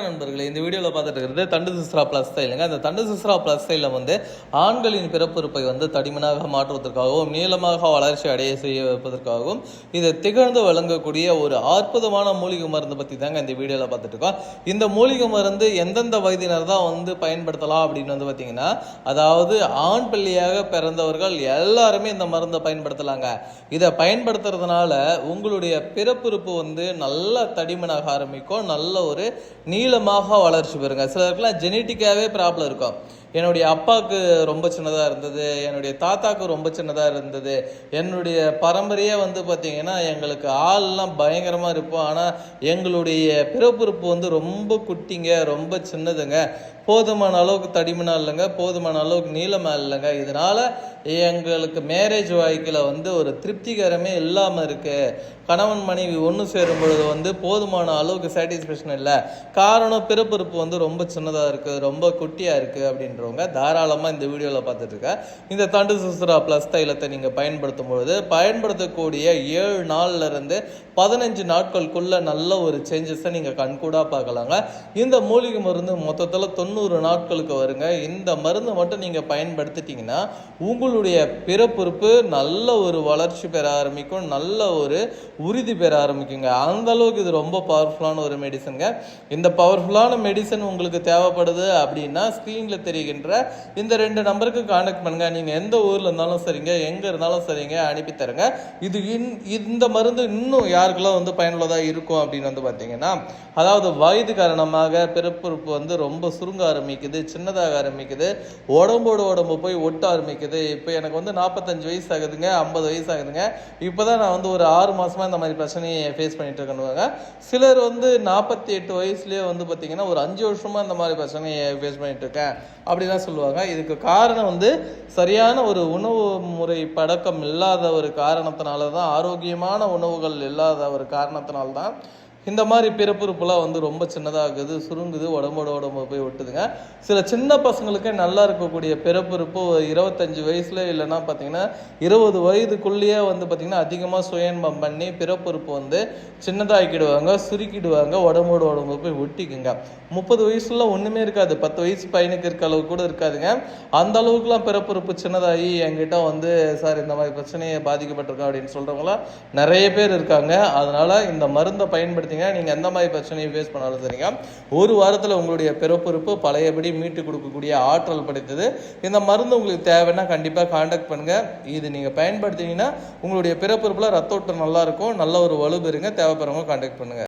நண்பர்களே, இந்த வீடியோவில் பார்த்துட்டு இருக்கிறது தண்டு சிஸ்ரா பிளஸ் ஸ்டைலுங்க. அந்த தண்டு சிஸ்ரா பிளஸ் ஸ்டைலில் ஆண்களின் பிறப்புறுப்பை தடிமனாக மாற்றுவதற்காகவும் நீளமாக வளர்ச்சி அடைய செய்ய வைப்பதற்காகவும் இதை திகழ்ந்து வழங்கக்கூடிய ஒரு அற்புதமான மூலிகை மருந்து பற்றி தாங்க இந்த வீடியோவில் பார்த்துட்டு இருக்கோம். இந்த மூலிகை மருந்து எந்தெந்த வயதினர் தான் பயன்படுத்தலாம் அப்படின்னு பார்த்தீங்கன்னா, அதாவது ஆண் பிள்ளையாக பிறந்தவர்கள் எல்லாருமே இந்த மருந்தை பயன்படுத்தலாங்க. இதை பயன்படுத்துறதுனால உங்களுடைய பிறப்புறுப்பு நல்ல தடிமனாக ஆரம்பிக்கும், நல்ல ஒரு நீளமாக வளர்ச்சி பெறுங்க. சிலருக்குலாம் ஜெனட்டிக்காவே ப்ராப்ளம் இருக்கும். என்னுடைய அப்பாவுக்கு ரொம்ப சின்னதாக இருந்தது, என்னுடைய தாத்தாவுக்கு ரொம்ப சின்னதாக இருந்தது, என்னுடைய பரம்பரையே பார்த்தீங்கன்னா எங்களுக்கு ஆள்லாம் பயங்கரமாக இருப்போம். ஆனால் எங்களுடைய பிறப்புறுப்பு ரொம்ப குட்டிங்க, ரொம்ப சின்னதுங்க, போதுமான அளவுக்கு தடிமனா இல்லைங்க, போதுமான அளவுக்கு நீளமாக இல்லைங்க. இதனால் எங்களுக்கு மேரேஜ் வாழ்க்கையில் ஒரு திருப்திகரமே இல்லாமல் இருக்குது. கணவன் மனைவி ஒன்று சேரும் பொழுது போதுமான அளவுக்கு சாட்டிஸ்ஃபேக்ஷன் இல்லை. காரணம் பிறப்புறுப்பு ரொம்ப சின்னதாக இருக்குது, ரொம்ப குட்டியாக இருக்குது அப்படின்றவங்க தாராளமாக இந்த வீடியோவில் பார்த்துட்டு இருக்க இந்த தண்டு சுசுரா ப்ளஸ் தைலத்தை நீங்கள் பயன்படுத்தும் பொழுது பயன்படுத்தக்கூடிய 7 நாள்லேருந்து 15 நாட்களுக்குள்ள நல்ல ஒரு சேஞ்சஸை நீங்கள் கண்கூடாக பார்க்கலாங்க. இந்த மூலிகை மருந்து மொத்தத்தில் 90 நாட்களுக்கு வருங்க. இந்த மருந்து மட்டும் நீங்கள் பயன்படுத்திட்டீங்கன்னா உங்களுடைய பிறப்புறுப்பு நல்ல ஒரு வளர்ச்சி பெற ஆரம்பிக்கும், நல்ல ஒரு உறுதி பெற ஆரம்பிக்குங்க. அந்த அளவுக்கு இது ரொம்ப பவர்ஃபுல்லான ஒரு மெடிசனுங்க. இந்த பவர்ஃபுல்லான மெடிசன் உங்களுக்கு தேவைப்படுது அப்படின்னா ஸ்க்ரீனில் தெரிகின்ற இந்த 2 நம்பருக்கு கான்டாக்ட் பண்ணுங்க. நீங்கள் எந்த ஊரில் இருந்தாலும் சரிங்க, எங்கே இருந்தாலும் சரிங்க, அனுப்பி தருங்க. இது இந்த மருந்து இன்னும் யாருக்கெல்லாம் பயனுள்ளதாக இருக்கும் அப்படின்னு பார்த்தீங்கன்னா, அதாவது வயது காரணமாக பிறப்புறுப்பு ரொம்ப சுருங்க ஆரம்பிக்குது, சின்னதாக ஆரம்பிக்குது, உடம்பு போய் ஒட்ட ஆரம்பிக்குது. இப்போ எனக்கு 45 வயசு ஆகுதுங்க, 50 வயசு ஆகுதுங்க, இப்போ தான் நான் ஒரு 6 மாதமாக இந்த மாதிரி பிரச்சனையை ஃபேஸ் பண்ணிட்டு இருக்கேன்னு. சிலர் 48 வயசுலேயே பார்த்தீங்கன்னா ஒரு 5 வருஷமாக இந்த மாதிரி பிரச்சனையை ஃபேஸ் பண்ணிட்டு இருக்கேன் அப்படிதான் சொல்லுவாங்க. இதுக்கு காரணம் சரியான ஒரு உணவு முறை பழக்கம் இல்லாத ஒரு காரணத்தினால தான், ஆரோக்கியமான உணவுகள் இல்லாத ஒரு காரணத்தினால்தான் இந்த மாதிரி பிறப்புறுப்புலாம் ரொம்ப சின்னதாகுது, சுருங்குது, உடம்பு போய் ஒட்டுதுங்க. சில சின்ன பசங்களுக்கே நல்லா இருக்கக்கூடிய பிறப்புறுப்பு 25 வயசுல இல்லைன்னா பார்த்தீங்கன்னா 20 வயதுக்குள்ளேயே பார்த்தீங்கன்னா அதிகமாக சுயன்பம் பண்ணி பிறப்புறுப்பு சின்னதாக்கிடுவாங்க, சுருக்கிடுவாங்க, உடம்பு போய் ஒட்டிக்குங்க. 30 வயசுல ஒன்றுமே இருக்காது, 10 வயசு பையனுக்கு இருக்க அளவுக்கு கூட இருக்காதுங்க. அந்த அளவுக்குலாம் பிறப்புறுப்பு சின்னதாகி என்கிட்ட சார் இந்த மாதிரி பிரச்சனையை பாதிக்கப்பட்டிருக்கோம் அப்படின்னு சொல்கிறவங்களாம் நிறைய பேர் இருக்காங்க. அதனால இந்த மருந்தை பயன்படுத்தி நீங்க எந்த மாதிரி பிரச்சனையை ஃபேஸ் பண்ணாலும் சரிங்க, ஒரு வாரத்தில் உங்களுடைய பிறப்புறுப்பு பழையபடி மீட்டு கொடுக்கக்கூடிய ஆற்றல் படைத்தது. இந்த மருந்து உங்களுக்கு தேவைன்னா கண்டிப்பாக கான்டாக்ட் பண்ணுங்க. இது நீங்க பயன்படுத்தினீங்கன்னா உங்களுடைய பிறப்புறுப்புல ரத்த ஓட்டம் நல்லா இருக்கும், நல்ல ஒரு வலு பெறுங்க. தேவைப்படுறவங்க கான்டாக்ட் பண்ணுங்க.